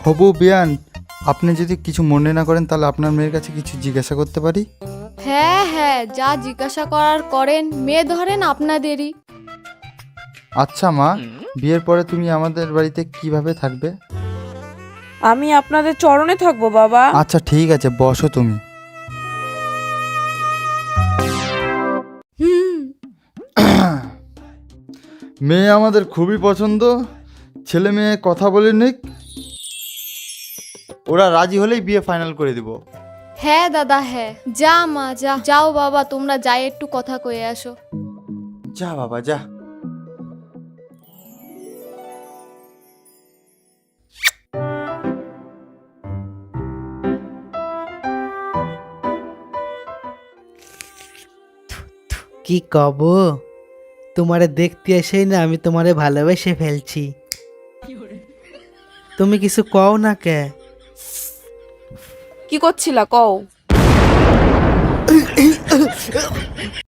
হবু বিয়ান, আপনি যদি কিছু মনে না করেন তাহলে আপনার মেয়ের কাছে কিছু জিজ্ঞাসা করতে পারি? হ্যাঁ হ্যাঁ, যা জিজ্ঞাসা করার করেন, মেয়ে ধরেন আপনাদেরই। আচ্ছা মা, বিয়ের পরে তুমি আমাদের বাড়িতে কিভাবে থাকবে? আমি আপনাদের চরণে থাকবো বাবা। আচ্ছা ঠিক আছে, বসো তুমি। হুম। মেয়ে আমাদের খুবই পছন্দ, ছেলে মেয়ে কথা বলে নিক, ওরা রাজি হলেই বিয়ে ফাইনাল করে দিব। হ্যাঁ দাদা হ্যাঁ, যা মা যা, যাও বাবা তোমরা যাই একটু কথা কয়ে আসো। যা বাবা যা। কি কব, তোমারে দেখতে এসেই না আমি তোমারে ভালোবেসে ফেলছি। তুমি কিছু কও না কে? কি করছিলা কও?